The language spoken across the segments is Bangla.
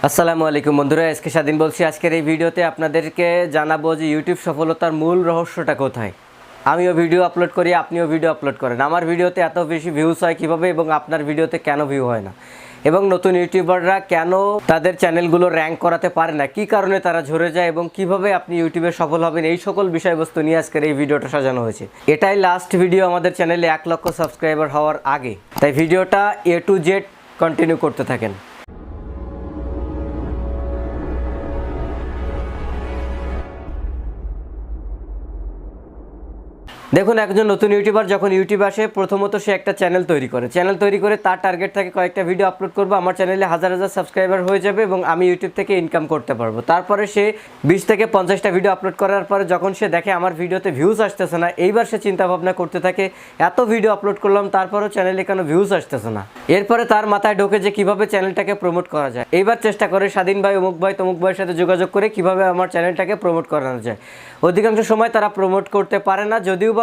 আসসালামু আলাইকুম বন্ধুরা, আজকে স্বাধীন বলছি। আজকের এই ভিডিওতে আপনাদেরকে জানাবো যে ইউটিউব সফলতার মূল রহস্যটা কোথায়। আমিও ভিডিও আপলোড করি, আপনিও ভিডিও আপলোড করেন, আমার ভিডিওতে এত বেশি ভিউজ হয় কীভাবে এবং আপনার ভিডিওতে কেন ভিউ হয় না, এবং নতুন ইউটিউবাররা কেন তাদের চ্যানেলগুলো র্যাঙ্ক করাতে পারে না, কী কারণে তারা ঝরে যায় এবং কিভাবে আপনি ইউটিউবে সফল হবেন, এই সকল বিষয়বস্তু নিয়ে আজকের এই ভিডিওটা সাজানো হয়েছে। এটাই লাস্ট ভিডিও আমাদের চ্যানেলে 1 লক্ষ সাবস্ক্রাইবার হওয়ার আগে, তাই ভিডিওটা A to Z কন্টিনিউ করতে থাকেন। দেখুন, একজন নতুন ইউটিউবার যখন ইউটিউবে আসে, প্রথমত সে একটা চ্যানেল তৈরি করে তার টার্গেট থাকে কয়েকটা ভিডিও আপলোড করবো, আমার চ্যানেলে হাজার সাবস্ক্রাইবার হয়ে যাবে এবং আমি ইউটিউব থেকে ইনকাম করতে পারবো। তারপরে সে 20 থেকে 50টা ভিডিও আপলোড করার পরে যখন সে দেখে আমার ভিডিওতে ভিউজ আসতেছে না, এইবার সে চিন্তা ভাবনা করতে থাকে এত ভিডিও আপলোড করলাম তারপরেও চ্যানেলে কেন ভিউজ আসতেছে না। এরপরে তার মাথায় ঢোকে যে কিভাবে চ্যানেলটাকে প্রমোট করা যায়। এইবার চেষ্টা করে স্বাধীন ভাই, অমুক ভাই, তমুক ভাইয়ের সাথে যোগাযোগ করে কিভাবে আমার চ্যানেলটাকে প্রমোট করানো যায়। অধিকাংশ সময় তারা প্রমোট করতে পারে না, যদিও বা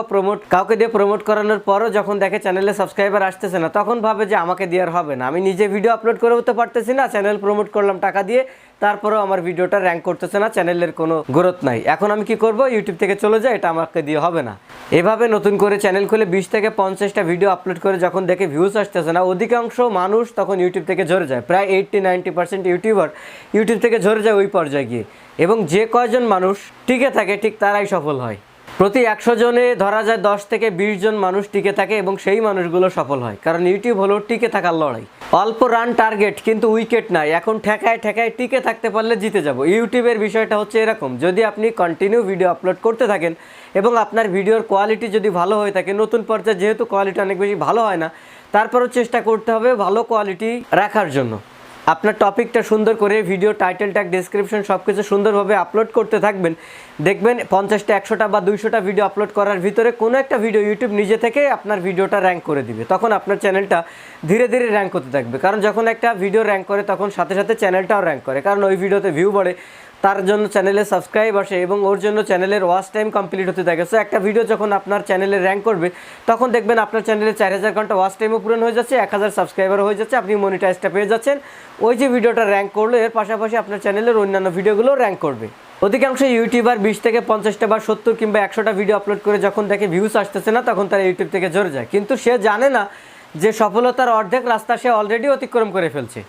কাউকে দিয়ে প্রমোট করানোর পরও যখন দেখে চ্যানেলে সাবস্ক্রাইবার আসতেছে না, তখন ভাবে যে আমাকে দিয়ে আর হবে না, আমি নিজে ভিডিও আপলোড করে উঠতে পারতেছি না, চ্যানেল প্রমোট করলাম টাকা দিয়ে, তারপরেও আমার ভিডিওটা র্যাঙ্ক করতেছে না, চ্যানেলের কোনো গ্রোথ নাই, এখন আমি কি করব, ইউটিউব থেকে চলে যাই, এটা আমাকে দিয়ে হবে না। এভাবে নতুন করে চ্যানেল খুলে 20 থেকে 50টা ভিডিও আপলোড করে যখন দেখে ভিউজ আসতেছে না, অধিকাংশ মানুষ তখন ইউটিউব থেকে ঝরে যায়। প্রায় 80-90% ইউটিউবার ইউটিউব থেকে ঝরে যায় ওই পর্যায়ে গিয়ে, এবং যে কয়জন মানুষ টিকে থাকে ঠিক তারাই সফল হয়। প্রতি 100 জনে ধরা যায় 10 থেকে 20 জন মানুষ টিকে থাকে এবং সেই মানুষগুলো সফল হয়, কারণ ইউটিউব হলো টিকে থাকার লড়াই। অল্প রান টার্গেট, কিন্তু উইকেট নাই, এখন ঠেকায় টিকে থাকতে পারলে জিতে যাব। ইউটিউবের বিষয়টা হচ্ছে এরকম, যদি আপনি কন্টিনিউ ভিডিও আপলোড করতে থাকেন এবং আপনার ভিডিওর কোয়ালিটি যদি ভালো হয়ে থাকে, নতুন পর্যায়ে যেহেতু কোয়ালিটি অনেক বেশি ভালো হয় না, তারপরেও চেষ্টা করতে হবে ভালো কোয়ালিটি রাখার জন্য। আপনার টপিকটা সুন্দর করে ভিডিও টাইটেল ট্যাগ ডেসক্রিপশন সব কিছু সুন্দরভাবে আপলোড করতে থাকবেন, দেখবেন 50টা 100টা বা 200টা ভিডিও আপলোড করার ভিতরে কোনো একটা ভিডিও ইউটিউব নিজে থেকে আপনার ভিডিওটা র্যাঙ্ক করে দিবে। তখন আপনার চ্যানেলটা ধীরে ধীরে র্যাঙ্ক করতে থাকবে, কারণ যখন একটা ভিডিও র্যাঙ্ক করে তখন সাথে সাথে চ্যানেলটাও র্যাঙ্ক করে, কারণ ওই ভিডিওতে ভিউ বাড়ে, তার জন্য চ্যানেলে সাবস্ক্রাইব আসে এবং ওর জন্য চ্যানেলের ওয়াচ টাইম কমপ্লিট হতে থাকে। সো একটা ভিডিও যখন আপনার চ্যানেলে র্যাঙ্ক করবে, তখন দেখবেন আপনার চ্যানেলে 4000 ঘন্টা ওয়াচ টাইমও পূরণ হয়ে যাচ্ছে, 1000 সাবস্ক্রাইবারও হয়ে যাচ্ছে, আপনি মনিটাইজটা পেয়ে যাচ্ছেন। ওই যে ভিডিওটা র্যাঙ্ক করলো, এর পাশাপাশি আপনার চ্যানেলের অন্যান্য ভিডিওগুলো র্যাঙ্ক করবে। অধিকাংশ ইউটিউবার 20 থেকে 50টা বা 70 কিংবা 100টা ভিডিও আপলোড করে যখন দেখে ভিউজ আসতেছে না, তখন তারা ইউটিউব থেকে ঝরে যায়, কিন্তু সে জানে না যে সফলতার অর্ধেক রাস্তা সে অলরেডি অতিক্রম করে ফেলছে।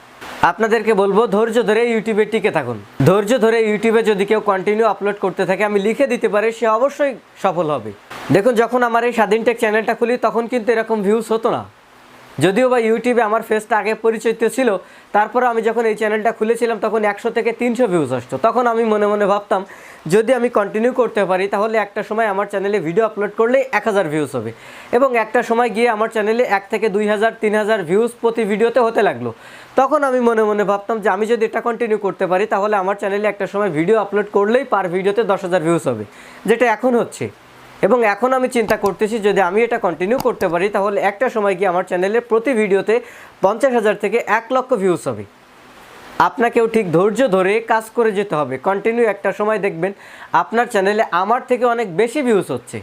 আপনাদেরকে বলবো, ধৈর্য ধরে ইউটিউবে টিকে থাকুন। ধৈর্য ধরে ইউটিউবে যদি কেউ কন্টিনিউ আপলোড করতে থাকে, আমি লিখে দিতে পারি সে অবশ্যই সফল হবে। দেখুন, যখন আমার এই স্বাধীন টেক চ্যানেলটা খুলি তখন কিন্তু এরকম ভিউজ হতো না, যদিও বা ইউটিউবে আমার ফেসটা আগে পরিচিত ছিল, তারপরে আমি যখন এই চ্যানেলটা খুলেছিলাম তখন 100 থেকে 300 ভিউজ আসতো। তখন আমি মনে মনে ভাবতাম যদি আমি কন্টিনিউ করতে পারি তাহলে একটা সময় আমার চ্যানেলে ভিডিও আপলোড করলে 1000 ভিউজ হবে, এবং একটা সময় গিয়ে আমার চ্যানেলে 1 থেকে 2000-3000 ভিউজ প্রতি ভিডিওতে হতে লাগলো। তখন আমি মনে মনে ভাবতাম যে আমি যদি এটা কন্টিনিউ করতে পারি তাহলে আমার চ্যানেলে একটা সময় ভিডিও আপলোড করলেই পার ভিডিওতে 10,000 ভিউজ হবে, যেটা এখন হচ্ছে। এবং এখন আমি চিন্তা করতেছি যদি আমি এটা কন্টিনিউ করতে পারি তাহলে একটা সময় গিয়ে আমার চ্যানেলে প্রতি ভিডিওতে 50,000 থেকে 1 লক্ষ ভিউজ হবে। আপনাকেও ঠিক ধৈর্য ধরে কাজ করে যেতে হবে, কন্টিনিউ একটা সময় দেখবেন আপনার চ্যানেলে আমার থেকে অনেক বেশি ভিউজ হচ্ছে।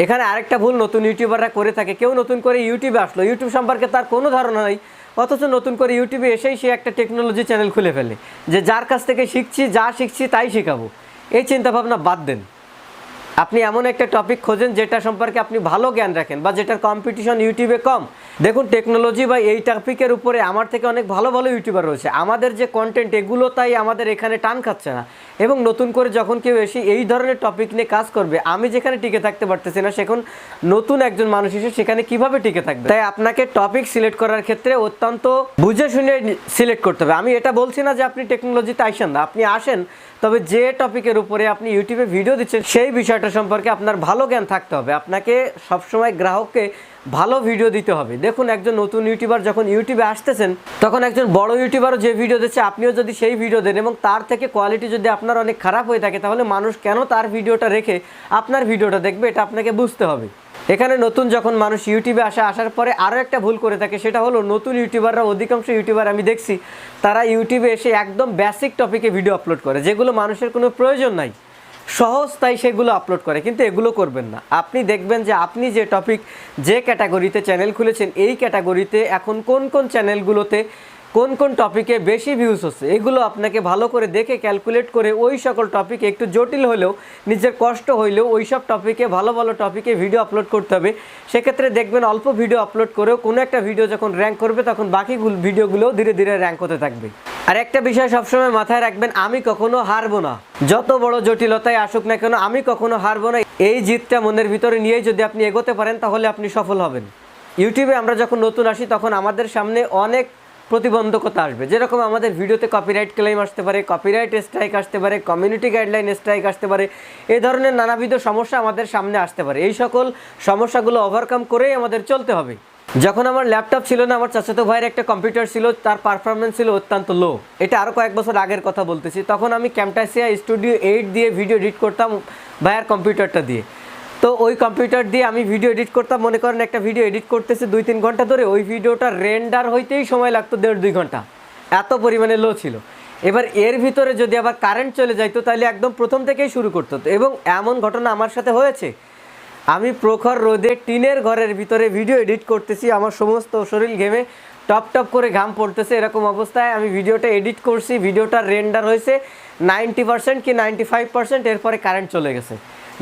এখানে আরেকটা ভুল নতুন ইউটিউবাররা করে থাকে, কেউ নতুন করে ইউটিউবে আসলো, ইউটিউব সম্পর্কে তার কোনো ধারণা নেই, অথচ নতুন করে ইউটিউবে এসেই সে একটা টেকনোলজি চ্যানেল খুলে ফেলে যে যার কাছ থেকে যা শিখছি তাই শেখাবো। এই চিন্তাভাবনা বাদ দেন। আপনি এমন একটা টপিক খোঁজেন যেটা সম্পর্কে আপনি ভালো জ্ঞান রাখেন বা যেটার কম্পিটিশন ইউটিউবে কম। দেখুন, টেকনোলজি বা এই টপিকের উপরে আমার থেকে অনেক ভালো ভালো ইউটিউবার রয়েছে, আমাদের যে কন্টেন্ট এগুলো তাই আমাদের এখানে টান খাচ্ছে না। এবং নতুন করে যখন কেউ এসে এই ধরনের টপিক নিয়ে কাজ করবে, আমি যেখানে টিকে থাকতে পারতেছি না, সেখান নতুন একজন মানুষ এসে সেখানে কিভাবে টিকে থাকবে। তাই আপনাকে টপিক সিলেক্ট করার ক্ষেত্রে অত্যন্ত বুঝে শুনে সিলেক্ট করতে হবে। আমি এটা বলছি না যে আপনি টেকনোলজিতে আসেন না, আপনি আসেন, তবে যে টপিকের উপরে আপনি ইউটিউবে ভিডিও দিচ্ছেন সেই বিষয়টা সম্পর্কে আপনার ভালো জ্ঞান থাকতে হবে। আপনাকে সবসময় গ্রাহককে ভালো ভিডিও দিতে হবে। দেখুন, একজন নতুন ইউটিউবার যখন ইউটিউবে আসতেছেন তখন একজন বড় ইউটিউবারও যে ভিডিও দিচ্ছে আপনিও যদি সেই ভিডিও দেন এবং তার থেকে কোয়ালিটি যদি আপনার অনেক খারাপ হয়ে থাকে, তাহলে মানুষ কেন তার ভিডিওটা রেখে আপনার ভিডিওটা দেখবে, এটা আপনাকে বুঝতে হবে। এখানে নতুন যখন মানুষ ইউটিউবে আসার পরে আরও একটা ভুল করে থাকে, সেটা হলো নতুন ইউটিউবাররা, অধিকাংশ ইউটিউবার আমি দেখছি তারা ইউটিউবে এসে একদম বেসিক টপিকে ভিডিও আপলোড করে, যেগুলো মানুষের কোনো প্রয়োজন নাই, সহজ, তাই সেগুলো আপলোড করে। কিন্তু এগুলো করবেন না। আপনি দেখবেন যে আপনি যে টপিক, যে ক্যাটাগরিতে চ্যানেল খুলেছেন, এই ক্যাটাগরিতে এখন কোন কোন চ্যানেলগুলোতে কোন কোন টপিকে বেশি ভিউজ হচ্ছে, এগুলো আপনাকে ভালো করে দেখে ক্যালকুলেট করে ওই সকল টপিকে একটু জটিল হলেও নিজের কষ্ট হইলেও ওই সব টপিকে ভালো ভালো টপিকে ভিডিও আপলোড করতে হবে। সেক্ষেত্রে দেখবেন অল্প ভিডিও আপলোড করেও কোনো একটা ভিডিও যখন র্যাঙ্ক করবে তখন বাকি ভিডিওগুলোও ধীরে ধীরে র্যাঙ্ক হতে থাকবে। আর একটা বিষয় সবসময় মাথায় রাখবেন, আমি কখনো হারবো না। যত বড় জটিলতায় আসুক না কেন আমি কখনো হারবো না। এই জিতটা মনের ভিতরে নিয়েই যদি আপনি এগোতে পারেন তাহলে আপনি সফল হবেন। ইউটিউবে আমরা যখন নতুন আসি তখন আমাদের সামনে অনেক প্রতিবন্ধকতা আসবে, যেরকম আমাদের ভিডিওতে কপিরাইট ক্লেম আসতে পারে, কপিরাইট স্ট্রাইক আসতে পারে, কমিউনিটি গাইডলাইন স্ট্রাইক আসতে পারে, এই ধরনের নানাবিধ সমস্যা আমাদের সামনে আসতে পারে। এই সকল সমস্যাগুলো ওভারকাম করেই আমাদের চলতে হবে। যখন আমার ল্যাপটপ ছিল না, আমার চাচাতো ভাইয়ের একটা কম্পিউটার ছিল, তার পারফরমেন্স ছিল অত্যন্ত লো। এটা আরও কয়েক বছর আগের কথা বলতেছি। তখন আমি ক্যামটাসিয়া স্টুডিও 8 দিয়ে ভিডিও এডিট করতাম ভাইয়ের কম্পিউটারটা দিয়ে। তো ওই কম্পিউটার দিয়ে আমি ভিডিও এডিট করতাম। মনে করেন একটা ভিডিও এডিট করতেছি 2-3 ঘন্টা ধরে, ওই ভিডিওটা রেন্ডার হইতেই সময় লাগতো 1.5-2 ঘন্টা, এত পরিমাণে লো ছিল। এবার এর ভিতরে যদি আবার কারেন্ট চলে যাইতো তাহলে একদম প্রথম থেকেই শুরু করতে হতো। এবং এমন ঘটনা আমার সাথে হয়েছে, আমি প্রখর রোদে টিনের ঘরের ভিতরে ভিডিও এডিট করতেছি, আমার সমস্ত শরীর ঘেমে টপ টপ করে ঘাম পড়তেছে। এরকম অবস্থায় আমি ভিডিওটা এডিট করছি, ভিডিওটা রেন্ডার হয়েছে 90% কি 95%, এরপরে কারেন্ট চলে গেছে।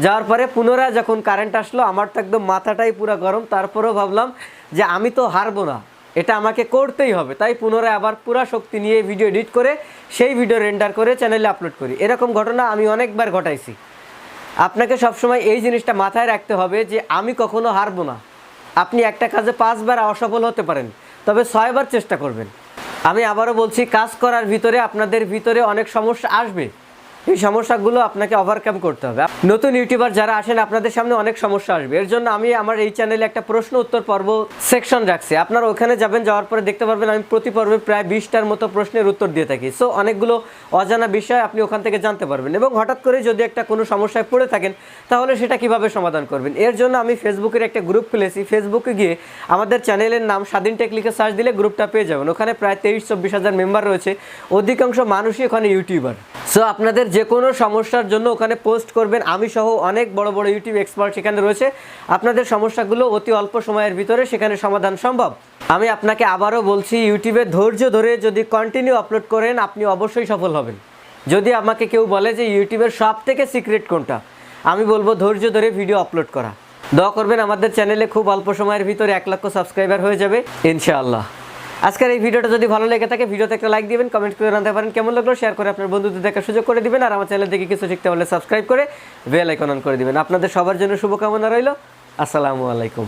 যাওয়ার পরে পুনরায় যখন কারেন্ট আসলো আমার তো একদম মাথাটাই পুরো গরম। তারপরেও ভাবলাম যে আমি তো হারবো না, এটা আমাকে করতেই হবে। তাই পুনরায় আবার পুরা শক্তি নিয়ে ভিডিও এডিট করে সেই ভিডিও রেন্ডার করে চ্যানেলে আপলোড করি। এরকম ঘটনা আমি অনেকবার ঘটাইছি। আপনাকে সবসময় এই জিনিসটা মাথায় রাখতে হবে যে আমি কখনো হারবো না। আপনি একটা কাজে 5 বার অসফল হতে পারেন, তবে 6 বার চেষ্টা করবেন। আমি আবারও বলছি, কাজ করার ভিতরে আপনাদের ভিতরে অনেক সমস্যা আসবে, এই সমস্যাগুলো আপনাকে ওভারকাম করতে হবে। নতুন ইউটিউবার যারা আসেন আপনাদের সামনে অনেক সমস্যা আসবে। এর জন্য আমি আমার এই চ্যানেলে একটা প্রশ্ন উত্তর পর্ব সেকশন রাখছি, আপনারা ওখানে যাবেন, যাওয়ার পরে দেখতে পারবেন আমি প্রতি পর্বে প্রায় 20টার মতো প্রশ্নের উত্তর দিয়ে থাকি। সো অনেকগুলো অজানা বিষয় আপনি ওখান থেকে জানতে পারবেন। এবং হঠাৎ করে যদি একটা কোনো সমস্যায় পড়ে থাকেন তাহলে সেটা কিভাবে সমাধান করবেন। এর জন্য আমি ফেসবুকের একটা গ্রুপ খুলেছি। ফেসবুকে গিয়ে আমাদের চ্যানেলের নাম স্বাধীন টেক লিখে সার্চ দিলে গ্রুপটা পেয়ে যাবেন। ওখানে প্রায় 23-24 হাজার মেম্বার রয়েছে, অধিকাংশ মানুষই ওখানে ইউটিউবার। সো আপনাদের যে কোনো সমস্যার জন্য ওখানে পোস্ট করবেন, আমি সহ অনেক বড় বড় ইউটিউব এক্সপার্ট সেখানে রয়েছে। আপনাদের সমস্যাগুলো অতি অল্প সময়ের ভিতরে সেখানে সমাধান সম্ভব। আমি আপনাকে আবারও বলছি, ইউটিউবে ধৈর্য ধরে যদি কন্টিনিউ আপলোড করেন আপনি অবশ্যই সফল হবেন। যদি আমাকে কেউ বলে যে ইউটিউবের সব থেকে সিক্রেট কোনটা, আমি বলবো ধৈর্য ধরে ভিডিও আপলোড করা। দোয়া করবেন আমাদের চ্যানেলে খুব অল্প সময়ের ভিতরে 1 লক্ষ সাবস্ক্রাইবার হয়ে যাবে ইনশাআল্লাহ। আজকের এই ভিডিওটা যদি ভালো লেগে থাকে ভিডিওতে একটা লাইক দিবেন, কমেন্ট করে জানাতে পারেন কেমন লাগলো, শেয়ার করে আপনার বন্ধুদের দেখার সুযোগ করে দিবেন। আর আমার চ্যানেল থেকে কিছু শিখতে হলে সাবস্ক্রাইব করে বেল আইকন অন করে দিবেন। আপনাদের সবার জন্য শুভকামনা রইল। আসসালামু আলাইকুম।